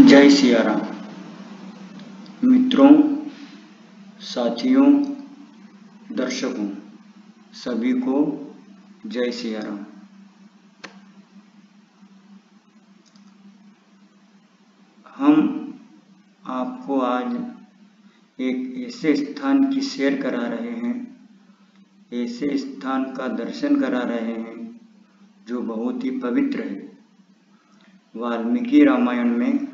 जय सिया राम। मित्रों, साथियों, दर्शकों, सभी को जय सिया राम। हम आपको आज एक ऐसे स्थान की सैर करा रहे हैं, ऐसे स्थान का दर्शन करा रहे हैं जो बहुत ही पवित्र है। वाल्मीकि रामायण में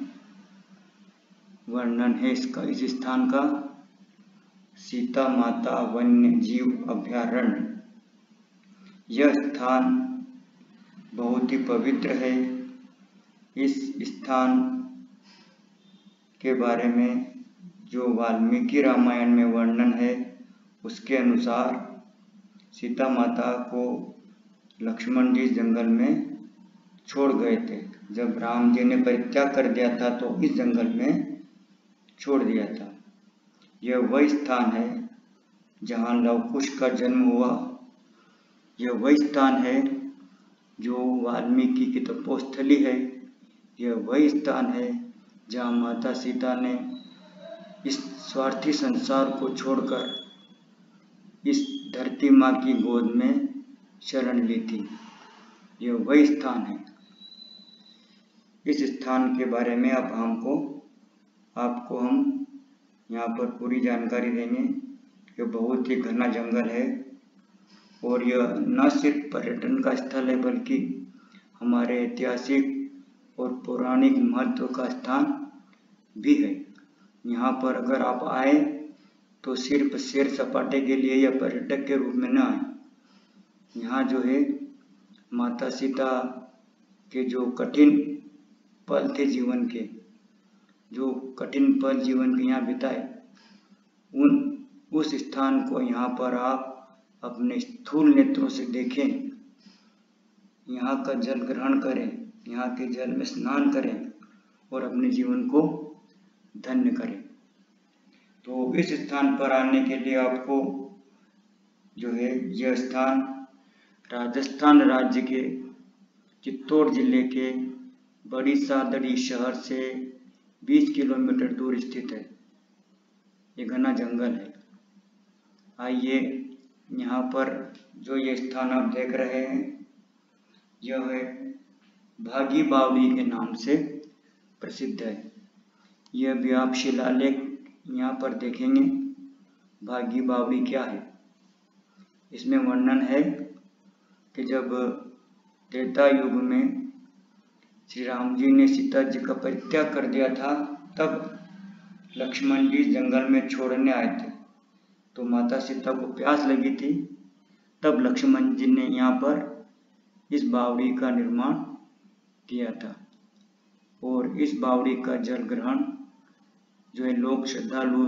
वर्णन है इस स्थान का। सीता माता वन्य जीव अभयारण्य। यह स्थान बहुत ही पवित्र है। इस स्थान के बारे में जो वाल्मीकि रामायण में वर्णन है उसके अनुसार सीता माता को लक्ष्मण जी जंगल में छोड़ गए थे। जब राम जी ने परित्याग कर दिया था तो इस जंगल में छोड़ दिया था। यह वह स्थान है जहाँ लव कुश का जन्म हुआ। यह वह स्थान है जो वाल्मीकि की तपोस्थली है। यह वह स्थान है जहाँ माता सीता ने इस स्वार्थी संसार को छोड़कर इस धरती माँ की गोद में शरण ली थी। यह वह स्थान है। इस स्थान के बारे में अब आपको हम यहाँ पर पूरी जानकारी देंगे। यह बहुत ही घना जंगल है और यह न सिर्फ पर्यटन का स्थल है बल्कि हमारे ऐतिहासिक और पौराणिक महत्व का स्थान भी है। यहाँ पर अगर आप आए तो सिर्फ सैर सपाटे के लिए या पर्यटक के रूप में न आए। यहाँ जो है माता सीता के जो कठिन पल थे जीवन के, जो कठिन पल जीवन के यहाँ बिताए, उस स्थान को यहाँ पर आप अपने स्थूल नेत्रों से देखें। यहाँ का जल ग्रहण करें, यहाँ के जल में स्नान करें और अपने जीवन को धन्य करें। तो इस स्थान पर आने के लिए आपको जो है यह स्थान राजस्थान राज्य के चित्तौड़ जिले के बड़ी सादड़ी शहर से 20 किलोमीटर दूर स्थित है। ये घना जंगल है। आइए, यहाँ पर जो ये स्थान आप देख रहे हैं यह है भागी बावड़ी के नाम से प्रसिद्ध है। यह भी आप शिलालेख यहाँ पर देखेंगे। भागी बावड़ी क्या है, इसमें वर्णन है कि जब त्रेता युग में श्री राम जी ने सीता जी का परित्याग कर दिया था तब लक्ष्मण जी जंगल में छोड़ने आए थे। तो माता सीता को प्यास लगी थी, तब लक्ष्मण जी ने यहाँ पर इस बावड़ी का निर्माण किया था और इस बावड़ी का जल ग्रहण जो है लोग श्रद्धालु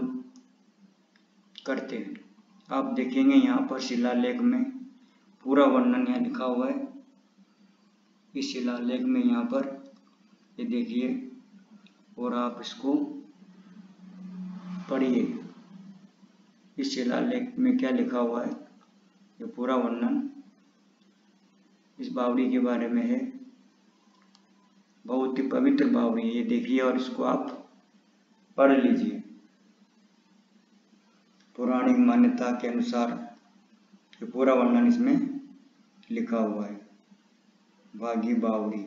करते हैं। आप देखेंगे यहाँ पर शिलालेख में पूरा वर्णन यहाँ लिखा हुआ है। इस शिलालेख में यहाँ पर ये देखिए और आप इसको पढ़िए। इस शिलालेख में क्या लिखा हुआ है, ये पूरा वर्णन इस बावड़ी के बारे में है। बहुत ही पवित्र बावड़ी है, ये देखिए और इसको आप पढ़ लीजिए। पौराणिक मान्यता के अनुसार ये पूरा वर्णन इसमें लिखा हुआ है। भागी बावड़ी।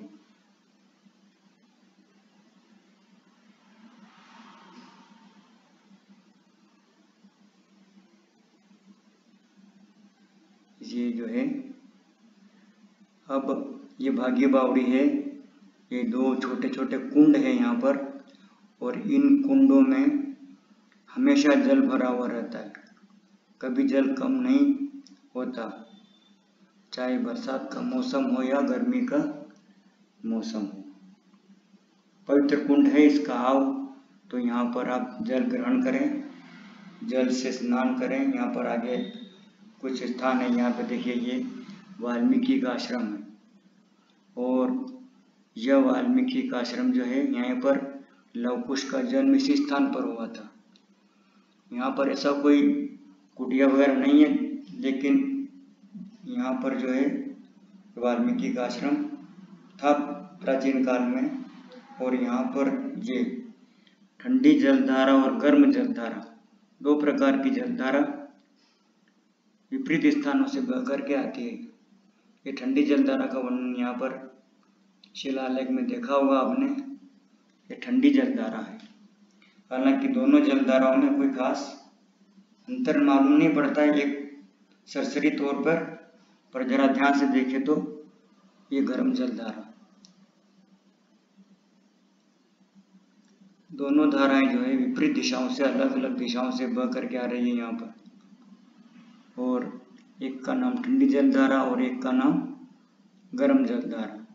ये जो है अब ये भागी बावड़ी है। ये दो छोटे छोटे कुंड है यहाँ पर और इन कुंडों में हमेशा जल भरा हुआ रहता है। कभी जल कम नहीं होता, चाहे बरसात का मौसम हो या गर्मी का मौसम हो। पवित्र कुंड है, इसका आओ तो यहाँ पर आप जल ग्रहण करें, जल से स्नान करें। यहाँ पर आगे कुछ स्थान है, यहाँ पे देखिए ये वाल्मीकि का आश्रम है और यह वाल्मीकि का आश्रम जो है यहाँ पर लव कुश का जन्म इसी स्थान पर हुआ था। यहाँ पर ऐसा कोई कुटिया वगैरह नहीं है, लेकिन यहाँ पर जो है वाल्मीकि का आश्रम था प्राचीन काल में और यहाँ पर ये ठंडी जलधारा और गर्म जलधारा, दो प्रकार की जलधारा विपरीत स्थानों से बह करके आती है। ये ठंडी जलधारा का वर्णन यहाँ पर शिलालेख में देखा होगा आपने। ये ठंडी जलधारा है। हालांकि दोनों जलधाराओं में कोई खास अंतर मालूम नहीं पड़ता है एक सरसरी तौर पर जरा ध्यान से देखें तो ये गर्म जलधारा, दोनों धाराएं जो है विपरीत दिशाओं से, अलग अलग दिशाओं से बह करके आ रही है यहाँ पर। और एक का नाम ठंडी जलधारा और एक का नाम गर्म जलधारा।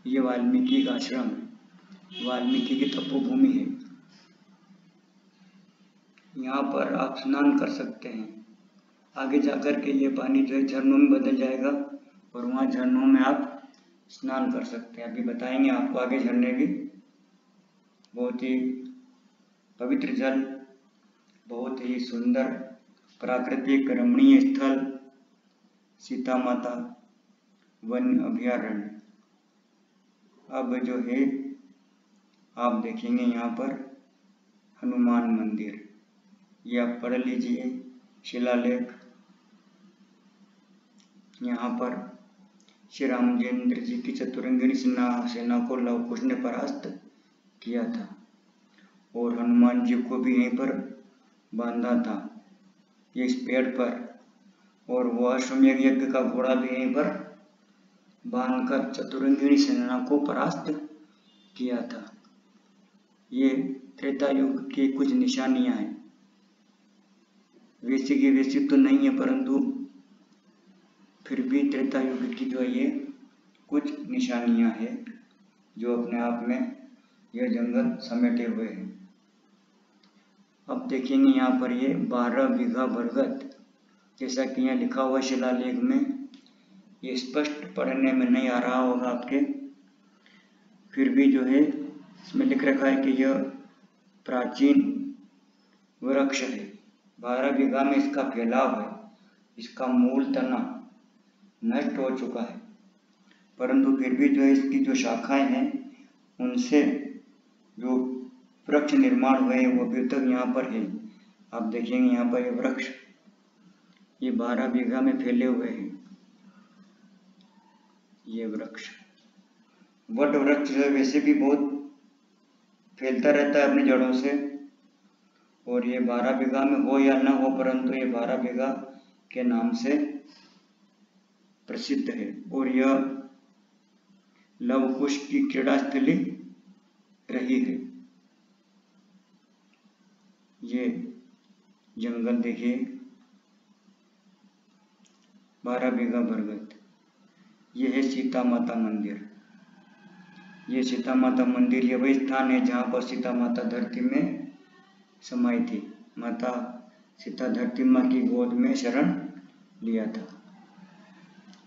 ये वाल्मीकि का आश्रम है, वाल्मीकि की तपोभूमि है। यहाँ पर आप स्नान कर सकते हैं। आगे जाकर के ये पानी जो है झरनों में बदल जाएगा और वहाँ झरनों में आप स्नान कर सकते हैं। अभी बताएंगे आपको आगे झरने भी। बहुत ही पवित्र जल, बहुत ही सुंदर प्राकृतिक रमणीय स्थल सीता माता वन अभयारण्य। अब जो है आप देखेंगे यहाँ पर हनुमान मंदिर, ये आप पढ़ लीजिए शिलालेख। यहाँ पर श्री रामचंद्र जी की चतुरंगिणी सेना को लव कुश ने परास्त किया था और हनुमान जी को भी यहीं पर बांधा था, ये इस पेड़ पर। और वो अश्वमेध यज्ञ का घोड़ा भी यहीं पर बांधकर चतुरंगिणी सेना को परास्त किया था। ये त्रेता युग की कुछ निशानियां हैं। वैसी की वैसी तो नहीं है, परंतु फिर भी त्रेता युग की जो है ये कुछ निशानियां हैं जो अपने आप में यह जंगल समेटे हुए हैं। अब देखेंगे यहाँ पर ये 12 बीघा बरगद, जैसा कि यहाँ लिखा हुआ शिलालेख में। ये स्पष्ट पढ़ने में नहीं आ रहा होगा आपके, फिर भी जो है इसमें लिख रखा है कि यह प्राचीन वृक्ष है। 12 बीघा में इसका फैलाव है। इसका मूल तना नष्ट हो चुका है, परंतु फिर भी जो है इसकी जो शाखाएं हैं उनसे जो वृक्ष निर्माण हुए वो अभी तक यहाँ पर है। आप देखेंगे यहाँ पर ये वृक्ष, ये 12 बीघा में फैले हुए हैं। ये वृक्ष, वट वृक्ष जो है वैसे भी बहुत फैलता रहता है अपनी जड़ों से, और ये 12 बीघा में हो या न हो, परंतु ये 12 बीघा के नाम से प्रसिद्ध है। और यह लव कुश की क्रीड़ा स्थली रही है। ये जंगल देखिए, 12 बीघा बरगद। ये है सीता माता मंदिर। ये सीता माता मंदिर ये वही स्थान है जहाँ पर सीता माता धरती में समाई थी। माता सीता धरती माँ की गोद में शरण लिया था।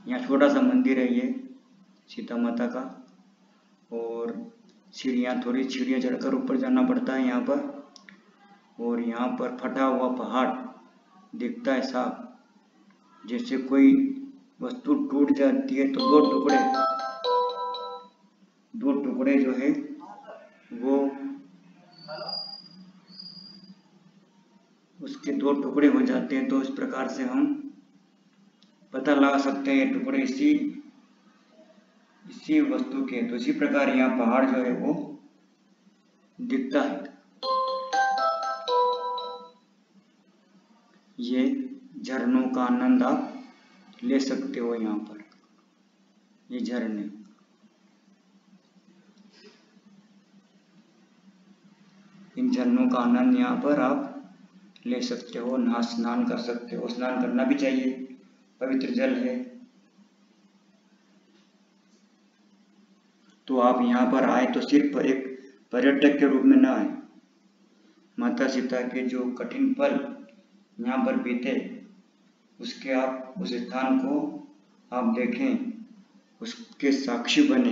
यहाँ छोटा सा मंदिर है ये सीता माता का, और सीढ़ियाँ, थोड़ी सीढ़ियाँ चढ़कर ऊपर जाना पड़ता है यहाँ पर। और यहाँ पर फटा हुआ पहाड़ दिखता है साफ, जैसे कोई वस्तु टूट जाती है तो दो टुकड़े जो है वो उसके 2 टुकड़े हो जाते हैं। तो इस प्रकार से हम पता लगा सकते हैं ये टुकड़े इसी वस्तु के। तो इसी प्रकार यहाँ पहाड़ जो है वो दिखता है। ये झरनों का आनंद आप ले सकते हो। यहाँ पर ये झरने, इन झरनों का आनंद यहाँ पर आप ले सकते हो, नहा स्नान कर सकते हो। स्नान करना भी चाहिए, पवित्र जल है। तो आप यहाँ पर आए तो सिर्फ एक पर्यटक के रूप में न आए। माता सीता के जो कठिन पल यहाँ पर बीते, उसके आप उस स्थान को आप देखें, उसके साक्षी बने।